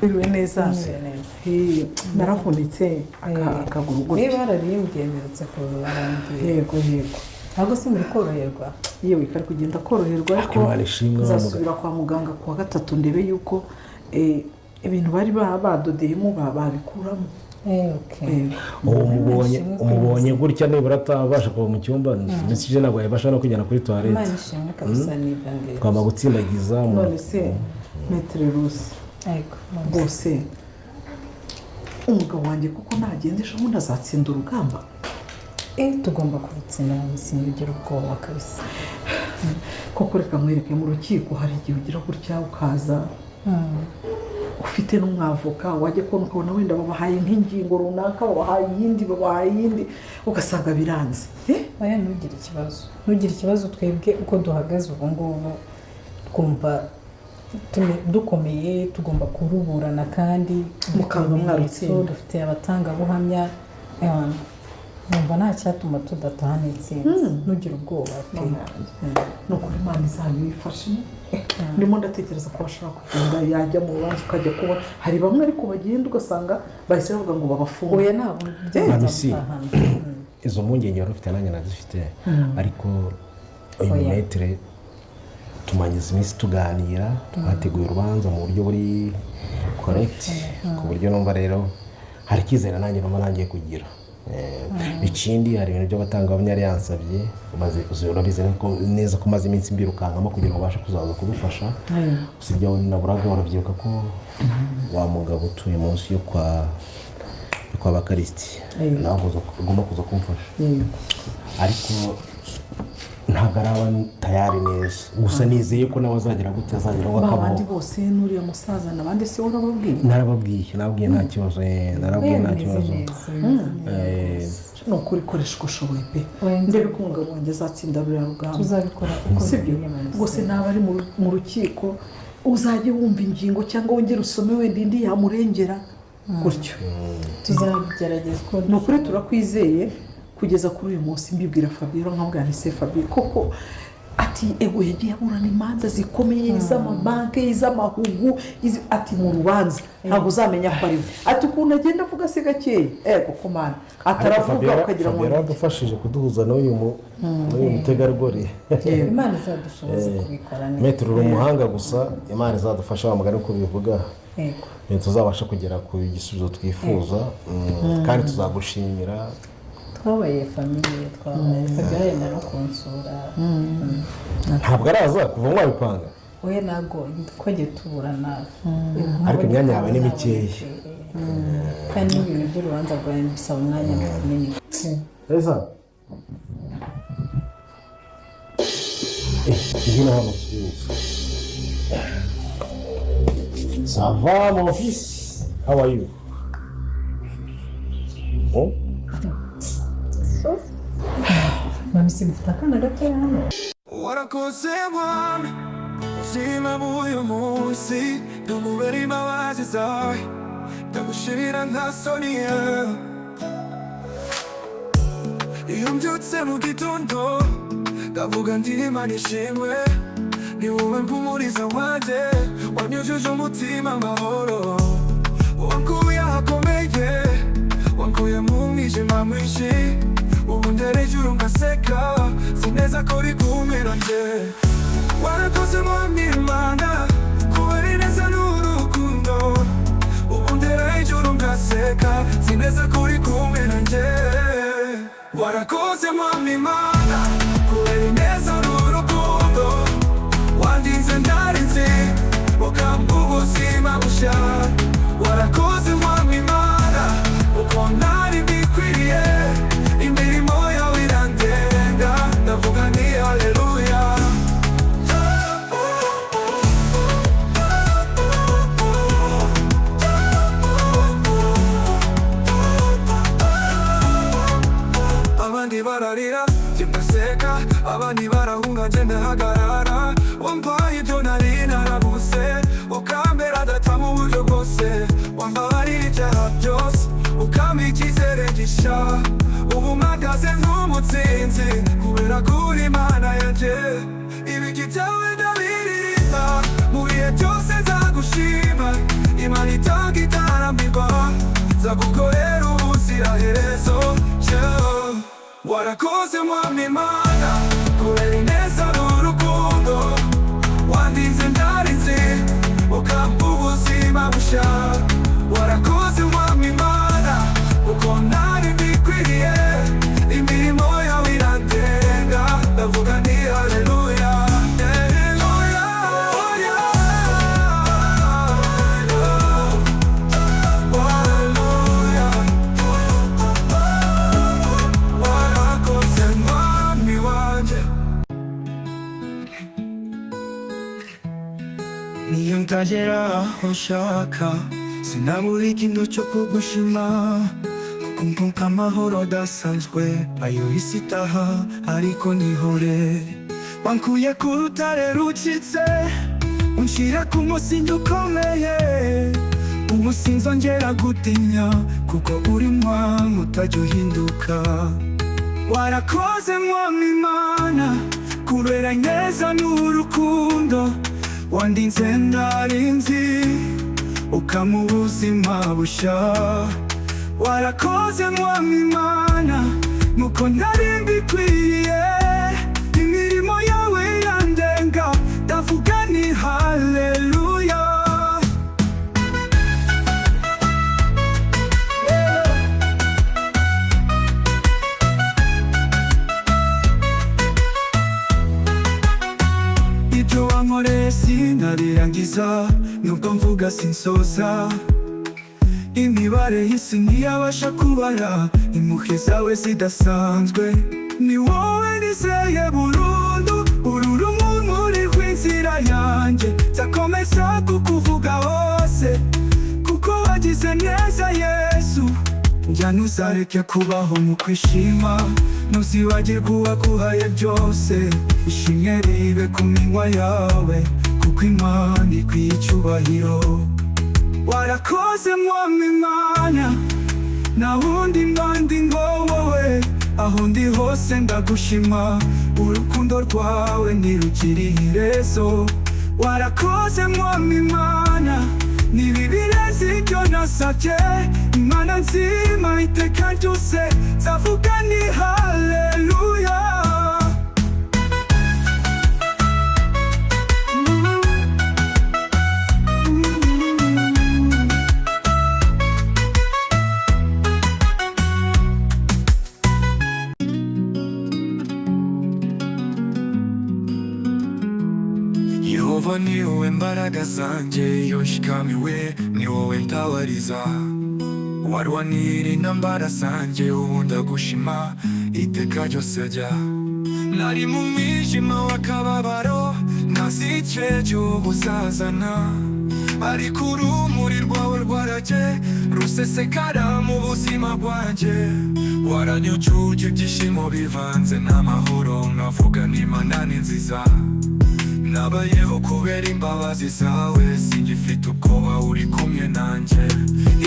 Biriwe neza. Naravunitse akaguru gutya. Niba bararimbyemeretse ko barangiye. Yego. Ntabwo se muri koroherwa. Yewe kari kugenda koroherwa ariko uzasubira kwa muganga kuwa gatatu ndebe yuko ibintu bari badodeyemo babikuramo. umubonye gutya nibura atabasha kuva mu cyumba ndetse ije ntabwo yabasha no kujyana kuri toilette. Imana ishimwe kabisa nibyo. Twama gutsindagiza none se Maître Rusi. Bose umugabo wanjye kuko nagendesha ubundi azatsinda urugamba. Tugomba kubitsinda sinigera ubwoba kabisa. Koko reka mwereke mu rukiko hari igihe ugira gutya ukaza ufite n'umwavoka wajya kubona ukabona wenda babahaye nk'ingingo runaka babahaye iyindi ugasanga biranze. Oya ntugire ikibazo twebwe uko duhagaze ubu ngubu twumva dukomeye tugomba kuruburana kandi mukaba mwarutsinda dufite abatangabuhamya numva nta cyatuma tudatahana itsinzi ntugire ubwoba no kuri Imana izabifashe. Ndimo ndatekereza ko bashaka kugenda yajya mu rubanza ukajya kuba hari bamwe ariko bagenda ugasanga bahise bavuga ngo babafunge. Oya ntabwo byahita izo mpungenge wari ufite nanjye nazifite ariko uyu Maître tumanyize iminsi tuganira twateguye urubanza mu buryo buri correct ku buryo numva rero hari icyizere nanjye numva nangiye kugira. Ikindi hari ibintu by'abatangabuhamya yari yansabye urabizi neza ko maze iminsi mbirukankamo kugira ngo babashe kuzaza kudufasha. Usibye naburaga barabyibuka ko wa mugabo utuye munsi yo kwa Bakaristi nawe ugomba kuza kumfasha ariko ntabwo araba tayari neza gusa nizeye ko nawe azagera gutya azagera ngo akabaho. Abandi bose n'uriya musaza nabandi se urababwiye? Narababwiye nta kibazo no kuri koresha uko ushoboye pe ndebe ko umugabo wanjye azatsinda ruriya rugamba. Tuzabikora sibyo rwose naba ari mu rukiko uzajye wumva ingingo cyangwa wongere usome wenda indi yamurengera gutyo. Tuzagerageza ko ni ukuri turakwizeye kugeza kuri uyu munsi mbibwira Fabien nkabwira ni se Fabien koko ati ego yagiye aburana imanza zikomeye z'amabanke iz'amahugu ati mu rubanza ntabwo uzamenya ko ari ati ukuntu agenda avuga se gakeye koko mana ataravuga ukagira ngo yaradufashije kuduhuza n'uyu mutegarugori. Imana izadushoboza kubikora neza. Maître uri umuhanga gusa Imana izadufasha bamugana uko bivuga tuzabasha kugera ku gisubizo twifuza kandi tuzagushimira. Twabaye famiye Fabien no kunsura ntabwo araza kuva mwabipanga. Oya ntabwo twagiye tuburana ariko imyanya yawe ni mikeya kandi ibintu by'urubanza rwawe bisaba umwanya munini. Eza hino hano ça va mon fils, how are you? Mami simufite akana gatoya hano. Warakoze mwami ubuzima bw'uyu munsi ndumubera imbabazi zawe ndagushimira nta soni iyo mbyutse mu gitondo ndavuga ndi Imana ishimwe ni wowe mpumuriza wanjye wanyujuje umutima amahoro wankuye ahakomeye wankuye mu mwijima mwinshi ubu nderejuru ngaseka sineza ko uri kumwe nanjye warakoze mwami Imana kubera ineza n'urukundo ubu nderejuru ngaseka sineza ko uri kumwe nanjye warakoze mwami Imana kubera ineza n'urukundo wandinze ndarinze ukampa ubuzima bushya warakoze mwami Imana uko ntari mbikwiriye imirimo yawe irandenga ndavuga ni haleluya. Abandi bararira nzagukorera ubuziraherezo. Yeah. Warakoze mwami Imana kubera ineza n'urukundo, wandinze ndarinze ukampa ubuzima bushya. Warakoze mwami Imana uko ntari mbikwiriye, imirimo yawe irandenga, ndavuga nti haleluya. Niyo ntagera aho nshaka, sinabura ikintu cyo kugushima, kuko mpunga amahoro adasanzwe ayo isi itaha, ariko nihore. Wankuye ku rutare rucitse, unshyira ku musingi ukomeye, ubu sinzongera gutinya, kuko uri mwami utajya uhinduka. Warakoze mwami Imana kubera ineza n'urukundo, wandinze ndarinzi ukampa ubuzima bushya. Warakoze mwami Imana nuko ntari mbikwiriye, imirimo yawe irandenga, ndavuga ni haleluya. Ibyo wankoreye sinabirangiza, nubwo mvuga sinsoza, imibare y'isi ntiyabasha kubara impuhwe zawe zidasanzwe. Ni wowe nizeye burundu, uru rumuri rw'inzira yanjye, nzakomeza kukuvuga hose, kuko wagize neza Yesu. Njya ntuzareke kubaho mu kwishima, ntuzibagirwe uwaguhaye byose, ishimwe ribe ku minwa yawe, kuko Imana ikwiye icyubahiro. Warakoze mwami Imana, nta wundi mbandi ngo wowe, aho ndi hose ndagushima, urukundo rwawe ntirugira iherezo. Warakoze mwami Imana, nibi birenze ibyo nasabye, Imana nzima iteka ryose, nzavuga ni haleluya. Yehova ni wowe mbaraga zanjye, iyo nshikamiwe ni wowe ntabariza. Warwanira intambara zanjye, ubu ndagushima iteka ryose jya. Nari mu mwijima w'akababaro, ntazi icyo uzazana, ariko urumuri rwawe rwarajye rusesekara mu buzima bwanjye. Waranyujuje ibyishimo bivanze n'amahoro, nkavuga ni Imana ni nziza. Nabayeho kubera imbabazi zawe, singifite ubwoba uri kumwe nanjye.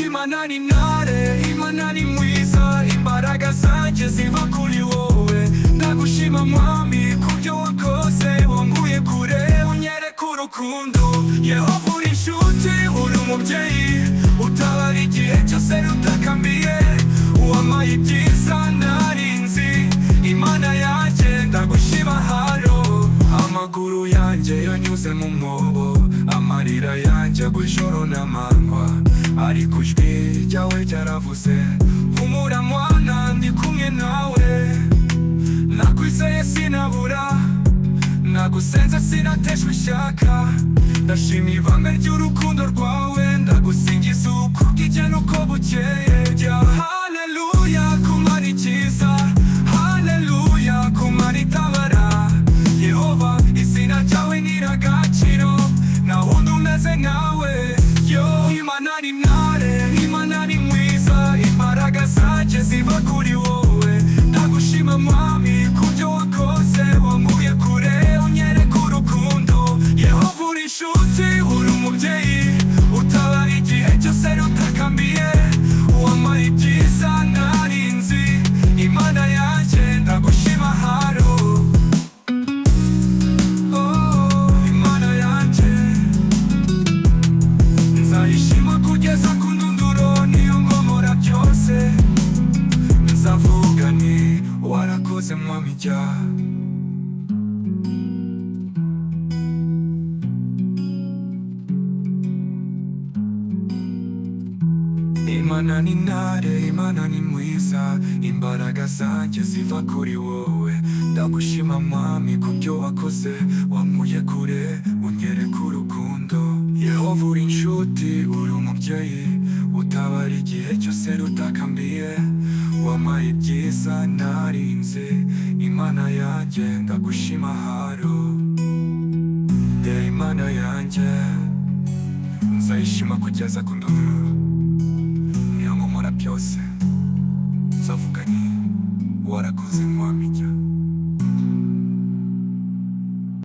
Imana ni ntare, Imana ni mwiza, imbaraga zanjye ziva kuri wowe. Ndagushima mwami kubyo wakoze, wankuye kure unyereka urukundo. Yehova uri inshuti, uri umubyeyi utabara igihe cyose rutakamiye, uwampaye ibyiza narinzi. Imana yanjye ndagushima haro, amaguru yanjye yanyuze mu mwobo, amarira yanjye agwa ijoro n'amanywa, ariko ijwi ryawe ryaravuze, humura mwana ndi kumwe nawe. Nakwizeye sinabura, nagusenze sinateshwa ishyaka, ndashima ibanga ry'urukundo rwawe, ndagusingiza uko bwije n'uko bukeye. Haleluya kumara icyiza, haleluya kumara itabara. Yehova izina ryawe ni iragaciro, nta wundi umeze nkawe. Imana ni ntare, Imana ni mwiza, imbaraga zanjye ziva kuri wowe. Ndagushima mwami kubyo wakoze, wankuye kure unyereka urukundo. Yehova uri inshuti, uri umubyeyi utabara igihe cyose rutakamiye, uwampaye ibyiza narinzi. Imana yanjye ndagushima haro, Imana yanjye nzayishima kugeza ku ndunduro, niyo ngomora Imana ni ntare, Imana ni mwiza, imbaraga zanjye ziva kuri wowe. Ndagushima mwami kubyo wakoze, wankuye kure unyereka urukundo. Yehova uri inshuti, uri umubyeyi, utabara igihe cyose rutakambiye. Wampaye ibyiza narinze, Imana yanjye ndagushima haro. Imana yanjye nzayishima kugeza ku ndunduro. Niyo nkomora byose nzavuga nti warakoze mwami jya.